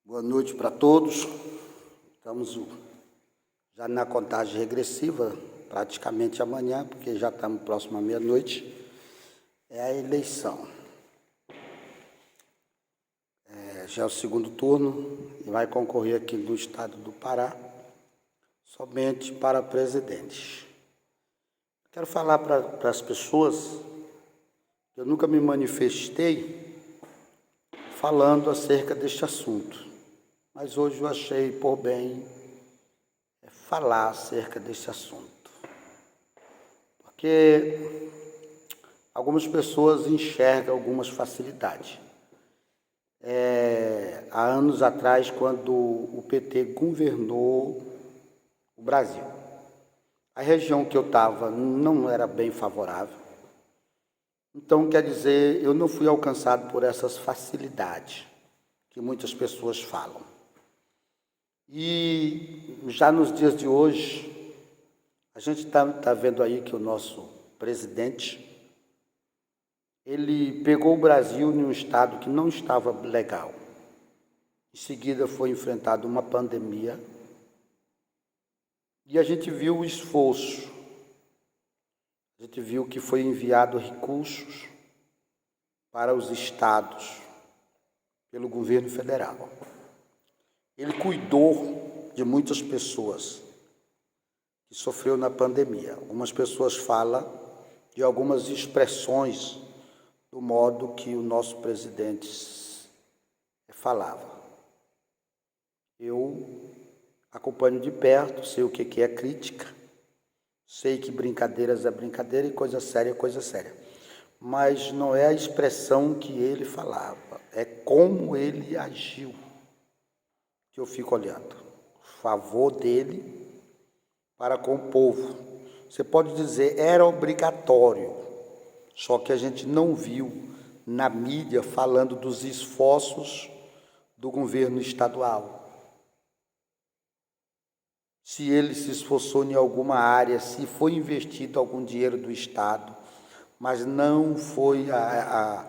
Boa noite para todos. Estamos já na contagem regressiva, praticamente amanhã, porque já estamos próximo à meia-noite. É a eleição. Já é o segundo turno e vai concorrer aqui no estado do Pará, somente para presidente. Quero falar para as pessoas que eu nunca me manifestei falando acerca deste assunto, mas hoje eu achei por bem falar acerca desse assunto, porque algumas pessoas enxergam algumas facilidades. Há anos atrás, quando o PT governou o Brasil, a região que eu estava não era bem favorável. Então, quer dizer, eu não fui alcançado por essas facilidades que muitas pessoas falam. E já nos dias de hoje, a gente está vendo aí que o nosso presidente, ele pegou o Brasil em um estado que não estava legal. Em seguida foi enfrentada uma pandemia e a gente viu o esforço. A gente viu que foi enviado recursos para os estados pelo governo federal. Ele cuidou de muitas pessoas que sofreram na pandemia. Algumas pessoas falam de algumas expressões do modo que o nosso presidente falava. Eu acompanho de perto, sei o que é crítica, sei que brincadeiras é brincadeira e coisa séria é coisa séria. Mas não é a expressão que ele falava, é como ele agiu que eu fico olhando. O favor dele para com o povo. Você pode dizer, era obrigatório, só que a gente não viu na mídia falando dos esforços do governo estadual. Se ele se esforçou em alguma área, se foi investido algum dinheiro do Estado, mas não foi a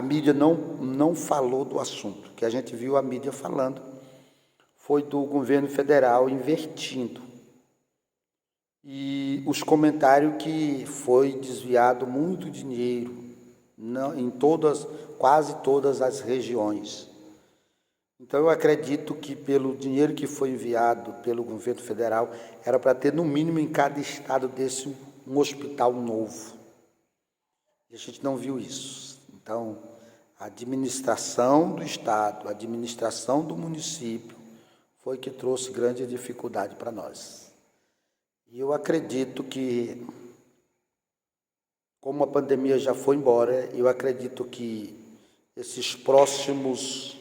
mídia não falou do assunto. O que a gente viu a mídia falando foi do governo federal investindo. E os comentários que foi desviado muito dinheiro em quase todas as regiões. Então, eu acredito que pelo dinheiro que foi enviado pelo governo federal, era para ter, no mínimo, em cada estado desse, um hospital novo. E a gente não viu isso. Então, a administração do estado, a administração do município, foi que trouxe grande dificuldade para nós. E eu acredito que, como a pandemia já foi embora, eu acredito que esses próximos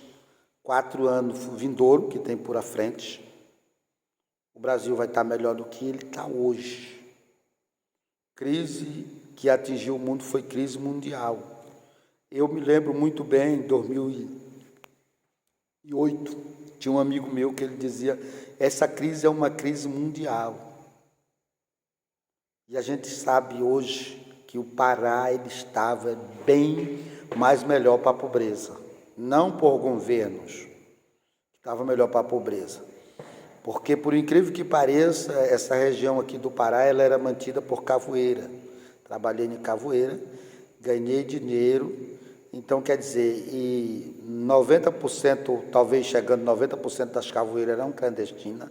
4 anos vindouro que tem por à frente, o Brasil vai estar melhor do que ele está hoje. Crise que atingiu o mundo foi crise mundial. Eu me lembro muito bem, em 2008, tinha um amigo meu que ele dizia, essa crise é uma crise mundial. E a gente sabe hoje que o Pará ele estava bem mais melhor para a pobreza. Não por governos, estava melhor para a pobreza. Porque, por incrível que pareça, essa região aqui do Pará, ela era mantida por capoeira. Trabalhei em capoeira, ganhei dinheiro. Então, quer dizer, e 90%, talvez chegando 90% das capoeiras eram clandestinas.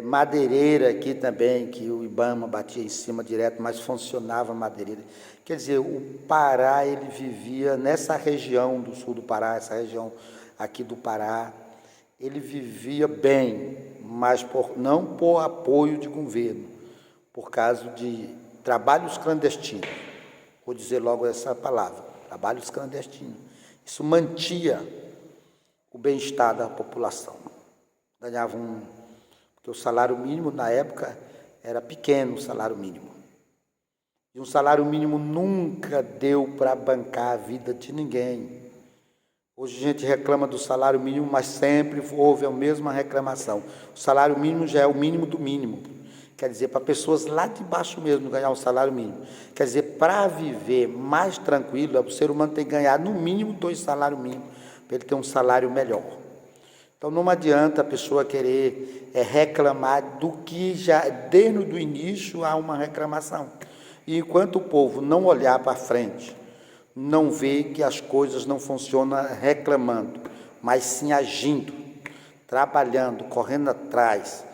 Madeireira aqui também, que o Ibama batia em cima direto, mas funcionava madeireira. Quer dizer, o Pará, ele vivia nessa região do sul do Pará, essa região aqui do Pará, ele vivia bem, mas não por apoio de governo, por causa de trabalhos clandestinos. Vou dizer logo essa palavra, trabalhos clandestinos. Isso mantia o bem-estar da população. Ganhavam porque o salário mínimo, na época, era pequeno, o salário mínimo. E um salário mínimo nunca deu para bancar a vida de ninguém. Hoje a gente reclama do salário mínimo, mas sempre houve a mesma reclamação. O salário mínimo já é o mínimo do mínimo. Quer dizer, para pessoas lá de baixo mesmo ganhar um salário mínimo. Quer dizer, para viver mais tranquilo, o ser humano tem que ganhar no mínimo 2 salários mínimos para ele ter um salário melhor. Então não adianta a pessoa querer reclamar do que já, desde o início, há uma reclamação. E enquanto o povo não olhar para frente, não ver que as coisas não funcionam reclamando, mas sim agindo, trabalhando, correndo atrás,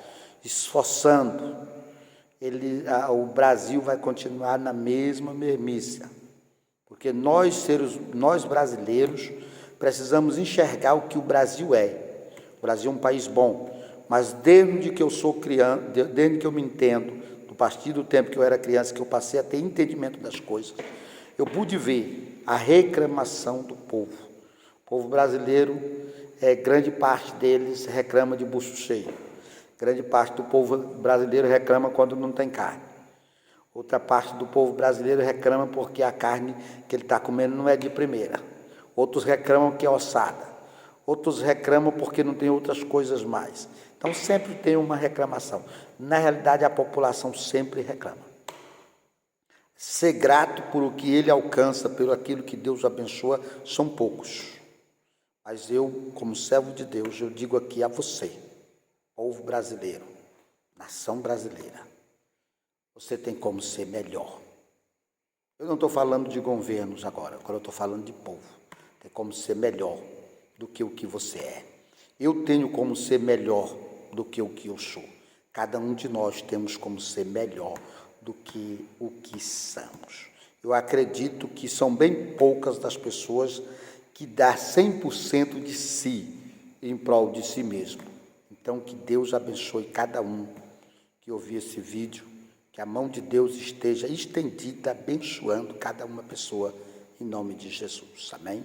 esforçando, o Brasil vai continuar na mesma mesmice. Porque nós brasileiros precisamos enxergar o que o Brasil é. O Brasil é um país bom, mas desde que eu sou criança, desde que eu me entendo, a partir do tempo que eu era criança, que eu passei a ter entendimento das coisas, eu pude ver a reclamação do povo. O povo brasileiro, grande parte deles reclama de bucho cheio. Grande parte do povo brasileiro reclama quando não tem carne. Outra parte do povo brasileiro reclama porque a carne que ele está comendo não é de primeira. Outros reclamam que é ossada. Outros reclamam porque não tem outras coisas mais. Então sempre tem uma reclamação. Na realidade, a população sempre reclama. Ser grato por o que ele alcança, pelo aquilo que Deus abençoa, são poucos. Mas eu, como servo de Deus, eu digo aqui a você, povo brasileiro, nação brasileira, você tem como ser melhor. Eu não estou falando de governos agora eu estou falando de povo. Tem como ser melhor do que o que você é. Eu tenho como ser melhor do que o que eu sou. Cada um de nós temos como ser melhor do que o que somos. Eu acredito que são bem poucas das pessoas que dá 100% de si em prol de si mesmo. Então, que Deus abençoe cada um que ouvir esse vídeo, que a mão de Deus esteja estendida, abençoando cada uma pessoa, em nome de Jesus. Amém?